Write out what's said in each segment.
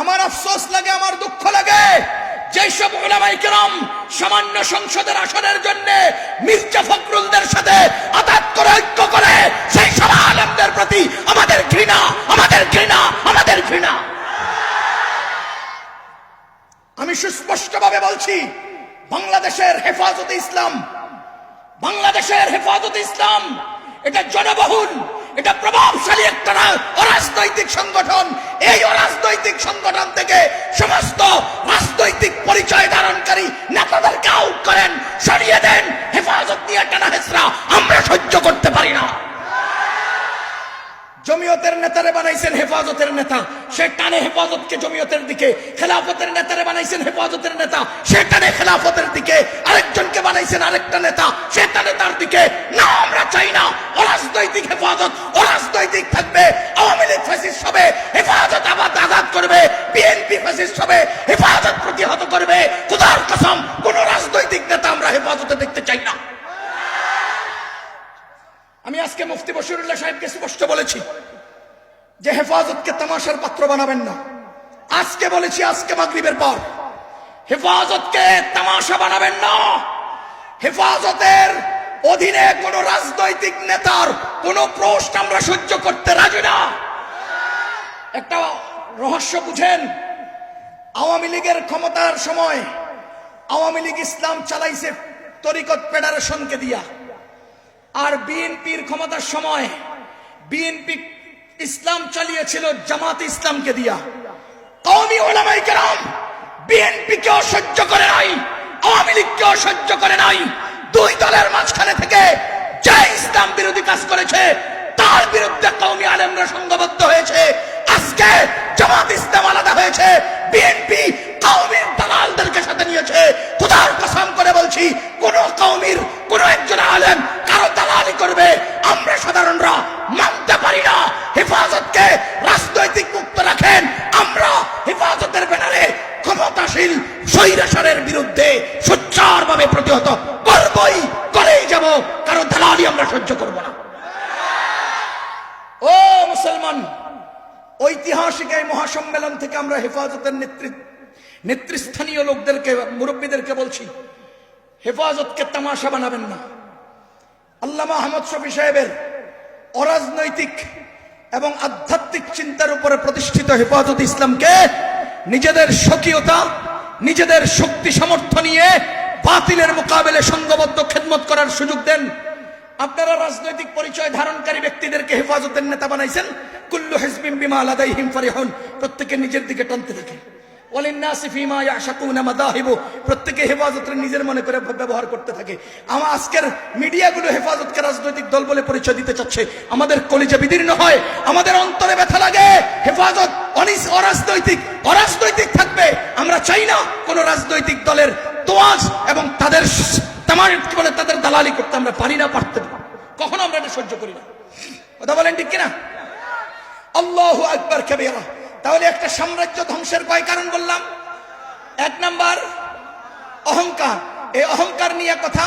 আমার আফসোস লাগে, আমার দুঃখ লাগে, যেসব উলামায়ে কেরাম সামান্য সংসদের আসনের জন্য মির্জা ফখরুলদের সাথে আতাত করে ঐক্য করে, সেই সব আলেমদের প্রতি আমাদের ঘৃণা, আমাদের ঘৃণা, আমাদের ঘৃণা। আমি সুস্পষ্টভাবে বলছি, বাংলাদেশের হেফাজতে ইসলাম, বাংলাদেশের হেফাজতে ইসলাম এটা জনবহুল, এটা প্রভাবশালী একটা অরাজনৈতিক সংগঠন। এই অরাজনৈতিক সংগঠন থেকে সমস্ত রাজনৈতিক পরিচয় ধারণকারী নেতাদেরকে আউট করেন, সরিয়ে দেন। হেফাজত নিয়ে টানা হেসরা আমরা সহ্য করতে পারি না। জমিয়তের নেতারে বানাইছেন হেফাজতের নেতা, সে টানে হেফাজতকে জমিয়তের দিকে। খেলাফতের নেতারে বানাইছেন হেফাজতের নেতা, সে টানে খেলাফতের দিকে। আরেকজনকে বানাইছেন আরেকটা নেতা, সে টানে তার দিকে। না, আমরা চাই না অরাজনৈতিক হেফাজত অরাজনৈতিক থাকবে। আওয়ামী লীগ ফ্যাসিস্ট হবে, হেফাজত আজাদ করবে। বিএনপি ফ্যাসিস্ট হবে, হেফাজত প্রতিহত করবে। খোদার কসম, কোন রাজনৈতিক নেতা আমরা হেফাজতে দেখতে চাই না। আমি আজকে মুফতি বশিরুল্লাহ সাহেবকে স্পষ্ট বলেছি যে হেফাজতকে তামাশার পাত্র বানাবেন না। আজকে বলেছি, আজকে মাগরিবের পর, হেফাজতকে তামাশা বানাবেন না। হেফাজতের অধীনে কোন রাজনৈতিক নেতার কোন প্রশ্ন আমরা সহ্য করতে রাজি না। একটা রহস্য বুঝেন, আওয়ামী লীগের ক্ষমতার সময় আওয়ামী লীগ ইসলাম চালাইছে তরিকত ফেডারেশনকে দিয়া, আর বিএনপির ক্ষমতার সময় বিএনপি ইসলাম চালিয়েছিল জামাত ইসলামকে দিয়া। কওমি উলামায়ে কেরাম বিএনপিকেও সহ্য করে নাই, আওয়ামী লীগকেও সহ্য করে নাই। দুই দলের মাঝখানে থেকে যে ইসলাম বিরোধী কাজ করেছে তার বিরুদ্ধে কওমি আলেমরা সংঘবদ্ধ হয়েছে। আজকে জামাত ইসলাম আলাদা হয়েছে, বিএনপি কওমির দালালদেরকে সাথে নিয়েছে। খোদার কসম করে বলছি, কোন কওমির কোন একজন আলেম কারো দালালি করবে আমরা সাধারণরা মানতে পারি না। হেফাজতকে রাজনৈতিক মুক্ত রাখেন। আমরা হেফাজতের ব্যানারে ক্ষমতাশীল স্বৈরাচারের বিরুদ্ধে সোচ্চারভাবে প্রতিহত করবই, করেই যাব। কারো দালালি আমরা সহ্য করব না। ও মুসলমান, ঐতিহাসিক এই মহাসম্মেলন থেকে আমরা হেফাজতের নেতৃস্থানীয় লোকদেরকে, মুরব্বীদেরকে বলছি, হেফাজতকে তামাশা বানাবেন না। আল্লামা আহমদ শফী সাহেবের অরাজনৈতিক এবং আধ্যাত্মিক চিন্তার উপরে প্রতিষ্ঠিত হেফাজত ইসলামকে নিজেদের স্বকীয়তা, নিজেদের শক্তি সামর্থ্য নিয়ে বাতিলের মোকাবেলে সংঘবদ্ধ খেদমত করার সুযোগ দেন। আপনারা রাজনৈতিক পরিচয় ধারণকারী ব্যক্তিদেরকে হেফাজতের নেতা বানাইছেন। কুল্লু হিজবিন বিমা লাদাইহিম ফারিহুন, প্রত্যেকে নিজের দিকে টানতে থাকে। ওয়ালিন্নাসি ফীমা ইয়াশাকুনা মাযাহিবু, প্রত্যেকে হেফাজতের নিজের মনে করে ব্যবহার করতে থাকে। আমার আজকের মিডিয়াগুলো হেফাজতকে রাজনৈতিক দল বলে পরিচয় দিতে চাচ্ছে। আমাদের কলিজা বিদীর্ণ হয়, আমাদের অন্তরে ব্যথা লাগে। হেফাজত অরাজনৈতিক থাকবে। আমরা চাই না কোন রাজনৈতিক দলের তোয়াজ এবং তাদের তাদের দালালি করতে আমরা পারি না, পারতে না, কখনো আমরা এটা সহ্য করি না। কথা বলেন ঠিক কিনা? আল্লাহু আকবার কাবীরা। তাহলে একটা সাম্রাজ্য ধ্বংসের কয় কারণ বললাম? এক নাম্বার অহংকার, এই অহংকার নিয়ে কথা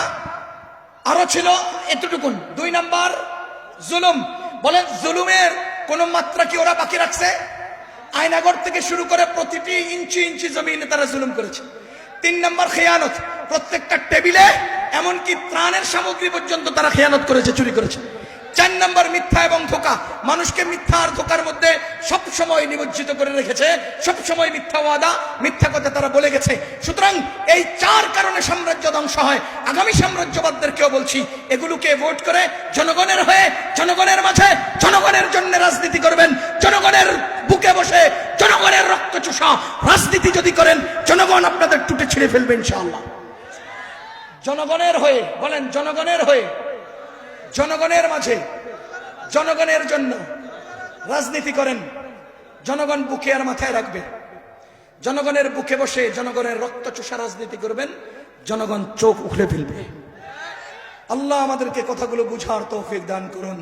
আরো ছিল এতটুকুন। দুই নাম্বার জুলুম। বলেন জুলুমের কোন মাত্রা কি ওরা বাকি রাখছে? আয়নাগর থেকে শুরু করে প্রতিটি ইঞ্চি ইঞ্চি জমিনে তারা জুলুম করেছে। তিন নাম্বার খেয়ানত, প্রত্যেকটা টেবিলে এমনকি ত্রাণের সামগ্রী পর্যন্ত তারা খেয়ানত করেছে, চুরি করেছে। চার নাম্বার মিথ্যা এবং ধোঁকা, মানুষকে মিথ্যা আর ধোঁকার মধ্যে সব সময় নিমজ্জিত করে রেখেছে। সব সময় মিথ্যা ওয়াদা, মিথ্যা কথা তারা বলে গেছে। সুতরাং এই চার কারণে সাম্রাজ্য ধ্বংস হয়। আগামী সাম্রাজ্যবাদদেরকেও বলছি, এগুলোকে ভোট করে জনগণের হয়ে, জনগণের মাঝে, জনগণের জন্য রাজনীতি করবেন। জনগণের বুকে বসে জনগণের রক্ত চোষা রাজনীতি যদি করেন, জনগণ আপনাদের টুটে ছিঁড়ে ফেলবে ইনশাআল্লাহ। জনগণের হয়ে, বলেন জনগণের হয়ে, জনগণের মাঝে, জনগণের জন্য রাজনীতি করেন। জনগণ বুকে আর মাথায় রাখবে। জনগণের বুকে বসে জনগণের রক্ত চোষা রাজনীতি করবেন, জনগণ চোখ উখড়ে ফেলবে। আল্লাহ আমাদেরকে কথাগুলো বুঝার তৌফিক দান করুন।